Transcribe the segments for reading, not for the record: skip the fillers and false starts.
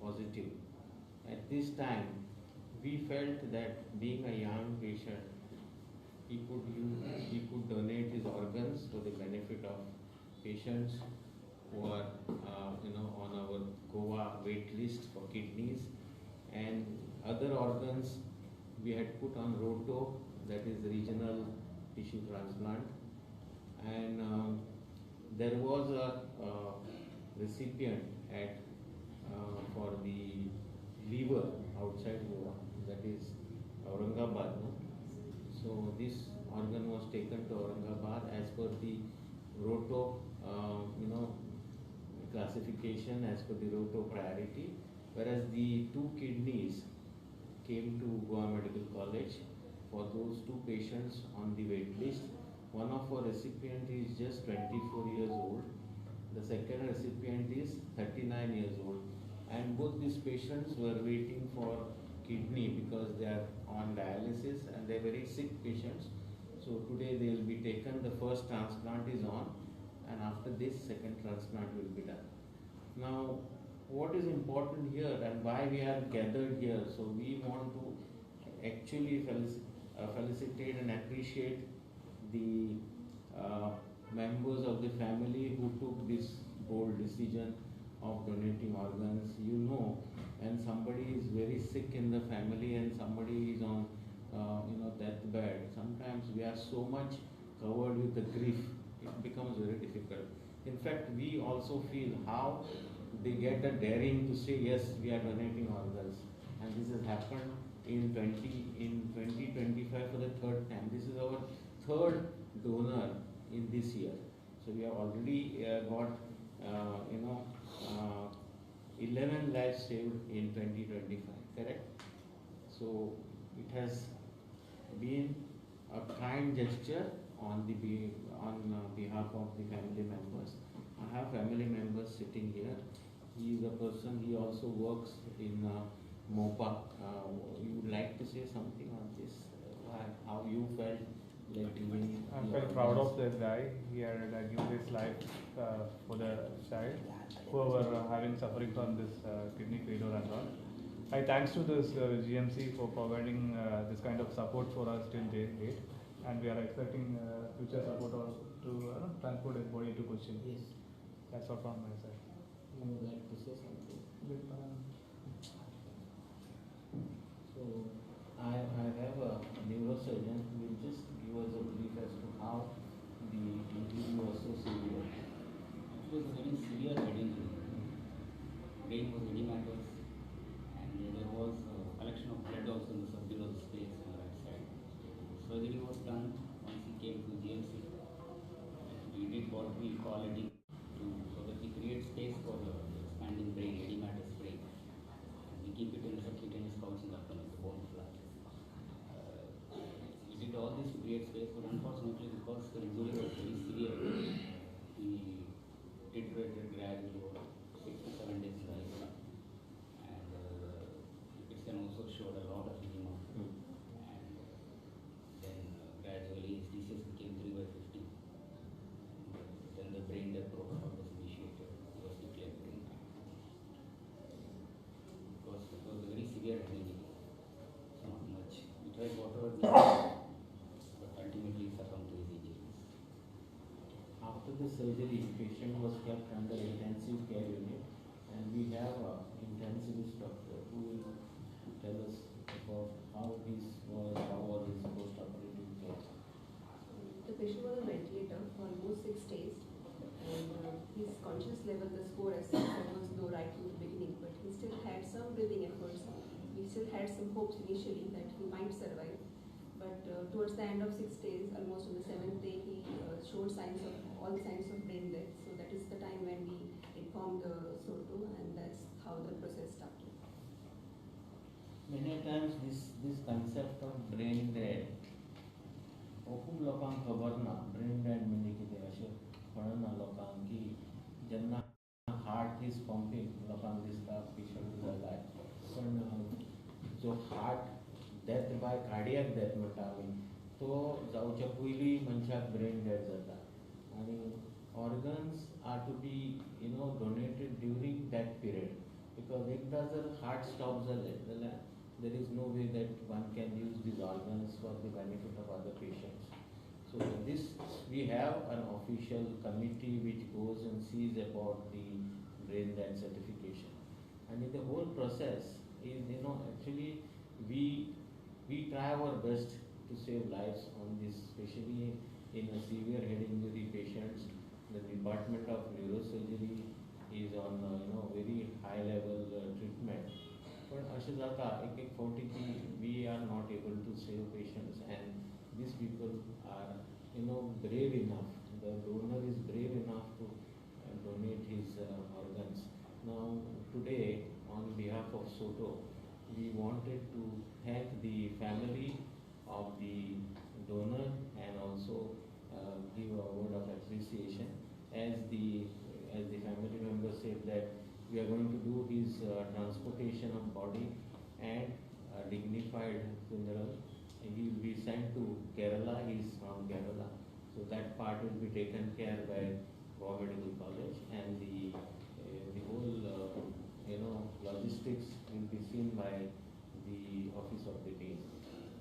positive. At this time, we felt that being a young patient, he could donate his organs for the benefit of patients who are on our Goa wait list for kidneys, and other organs we had put on ROTO, that is regional tissue transplant, and there was a recipient at for the liver outside Goa, that is Aurangabad. No? So this organ was taken to Aurangabad as per the ROTO, classification, as per the ROTO priority, whereas the two kidneys came to Goa Medical College for those two patients on the wait list. One of our recipient is just 24 years old. The second recipient is 39 years old. And both these patients were waiting for kidney because they are on dialysis and they are very sick patients. So today they will be taken. The first transplant is on, and after this second transplant will be done. Now, what is important here and why we are gathered here? So we want to actually felicitate and appreciate the members of the family who took this bold decision of donating organs. And somebody is very sick in the family and somebody is on deathbed, sometimes we are so much covered with the grief, it becomes very difficult. In fact, we also feel how they get the daring to say yes, we are donating organs, and this has happened in 2025 for the third time. This is our third donor in this year. So we have already got 11 lives saved in 2025, correct? So it has been a kind gesture on behalf of the family members. I have family members sitting here. He is a person, he also works in MOPA. You would like to say something on this? How you felt like giving? I'm quite proud of this guy. He had given his life for the child who were having suffering from this kidney failure and all. I thanks to this GMC for providing this kind of support for us till date, and we are expecting future support to transport his body to Cochin. Yes. That's all from my side. You would like to say something? So I have a neurosurgeon who will just give us a brief as to how the injury was so severe. It was a very severe head injury. Brain was edematous, and there was a collection of blood also in the subdural space on the right side. Surgery was done once he came to GMC. We did what we call a deep so that we create space for the expanding brain, edematous brain. And we keep it in a subcutaneous pouch in the abdomen, the bone flap. We did all this to create space, but unfortunately, because the injury was very severe, he deteriorated gradually over 6 to 7 days in the ICU. And it can also show a lot of edema. And then gradually his disease became 3/15. Then the brain death protocol was initiated. He was declared brain dead. Because it was a very severe head injury. Not much. We tried whatever we could, but ultimately succumbed to his injuries. After the surgery, patient was kept under intensive care unit, and we have an intensivist doctor who will tell us about how was his post-operative care. The patient was on ventilator for almost 6 days, and his conscious level, the score as such, was low right from the beginning, but he still had some breathing efforts. We still had some hopes initially that he might survive, but towards the end of 6 days, almost on the 7th day, he showed all signs of brain death. So that is the time when we informed the SOTO, and that's how the process started. Many times this concept of brain dead, खूप लोकांक खबर ना brain dead म्हणजे कितें अशें कळना लोकांक की जेन्ना हार्ट इज पंपींग लोकांक दिसता पेशंट जालाय, पण जो heart death by cardiac death म्हणटा आमी तो जावच्या पयलीं मनशाक ब्रेन डेड जाता, आनी organs are to be donated during that period, because एकदा जर हार्ट स्टॉप झाले जाल्यार there is no way that one can use these organs for the benefit of other patients. So this, we have an official committee which goes and sees about the brain death certification. And in the whole process is, actually we try our best to save lives on this, especially in a severe head injury patients. The department of neurosurgery is on very high level treatment. But अशें जाता एक फावटी की we are not able to save patients, and these people are brave enough. The donor is brave enough to donate his organs. Now today, on behalf of SOTO, we wanted to thank the family of the donor and also give a word of appreciation, as the family member said that we are going to do his transportation of body and dignified funeral. He will be sent to Kerala. He is from Kerala, so that part will be taken care by Goa Medical College, and the whole logistics will be seen by the office of the dean.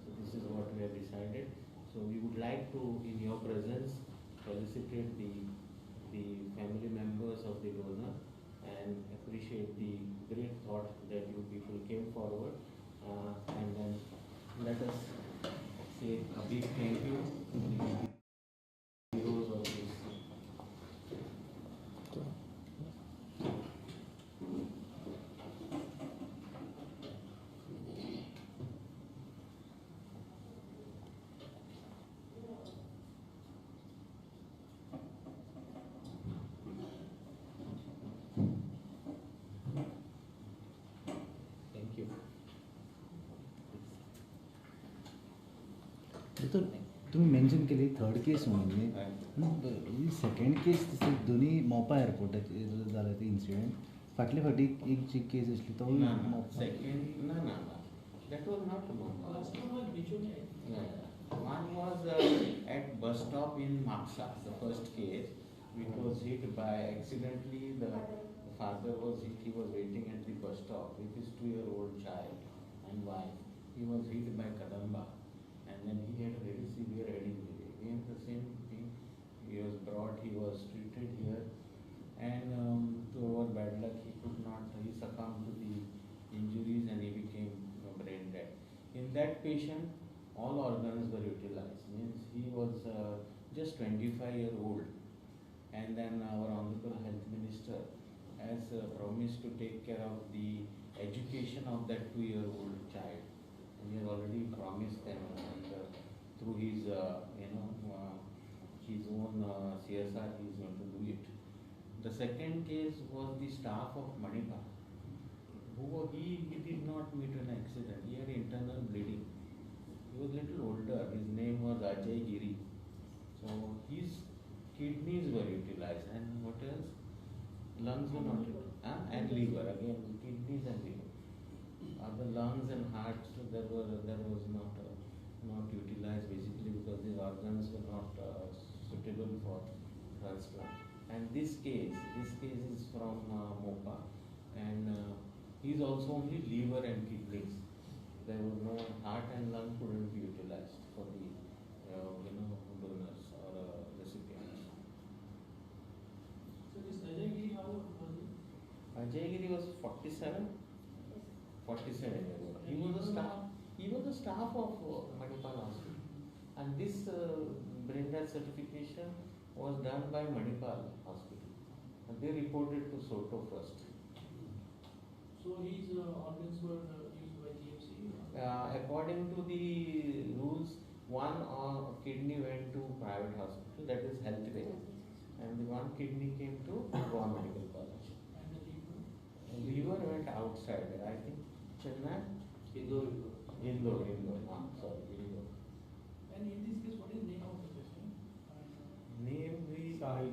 So this is what we have decided. So we would like to, in your presence, felicitate the family members of the donor and appreciate the great thought that you people came forward, and then let us say a big thank you to the heroes of this. Thank you. तर तुम्ही mention केली third case म्हणजे second case दोन्ही मोपा एअरपोर्टाचे जालें ते incident फाटले फाटी एक जी केस आसली तो Second, no. That was not Mumbai. One was at bus stop in Maksa, the first case, which was hit by accidentally. The father was hit. He was waiting at the bus stop with his 2-year-old child and wife. He was hit by Kadamba, and then he had a very severe head injury. Again, the same thing. He was brought. He was treated here, and to our bad luck, he succumbed to the injuries and he became brain dead. In that patient, all organs were utilized. Means he was just 25-year-old, and then our honorable health minister has promised to take care of the education of that 2-year-old child, and he has already promised them, and through his his own CSR, he is going to do it. The second case was the staff of Manipal. He did not meet an accident. He had internal bleeding. He was little older. His name was Ajay Giri. So his kidneys were utilized, and what else? Lungs were not utilized, and liver again. Kidneys and liver. The lungs and heart there was not utilized, basically because these organs were not suitable for transplant. And this case is from Mopa, and he is also only liver and kidneys. There was no heart and lung couldn't be utilized for the donors or recipients. So this Ajay Giri, how old was he? Ajay Giri was 47 years old. He was a staff of Manipal Hospital, and this brain death certification was done by Manipal Hospital, and they reported to SOTO first. So his organs were used by GMC? According to the rules, one kidney went to private hospital, that is Healthway, and the one kidney came to Goa Medical College. And the liver? Liver went outside, I think Chennai? Indore. Sorry, Indore. And in this case, what is the name of the patient? Name we... Sahil.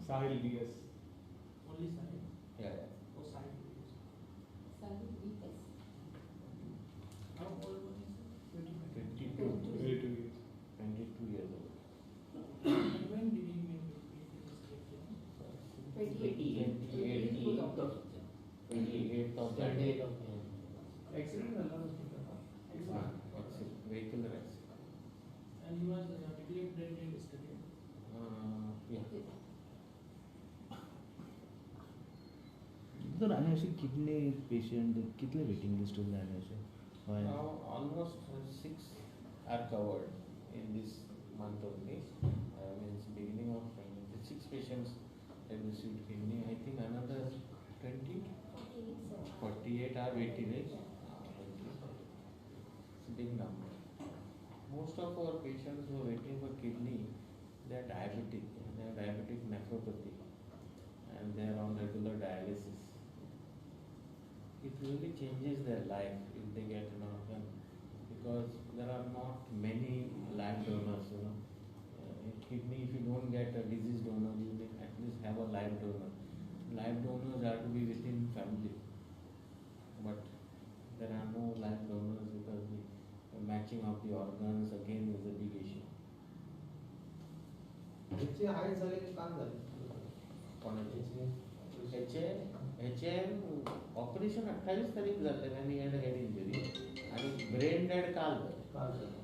Sahil? DS. Only Sahil? Yeah. Or Sahil? How old was he? 22 years old. And when did he make this claim? 28. 28. 28th of January. Accident झाला होता. Vehicular accident. And he was declared dead yesterday. Yeah. तर आनी अशी kidney patient कितले waiting list उरले आनी अशे हय Now almost 6 are covered in this month only. Means beginning of the 6 patients have received kidney. I think another 20, 48 are waiting. It's a big number. Most of our patients who are waiting for kidney, they are diabetic. They have diabetic nephropathy, and they are on regular dialysis. It really changes their life if they get an organ, because there are not many live donors. Kidney, if you don't get a disease donor, you may at least have a live donor. Live donors have to be within family, but there are no live donors because the matching of the organs again is a big issue. त्याची height झाली की काम झाली ह्याचे operation 28 तारीख जातं आणि head injury आणि ब्रेन डेड काल झालं.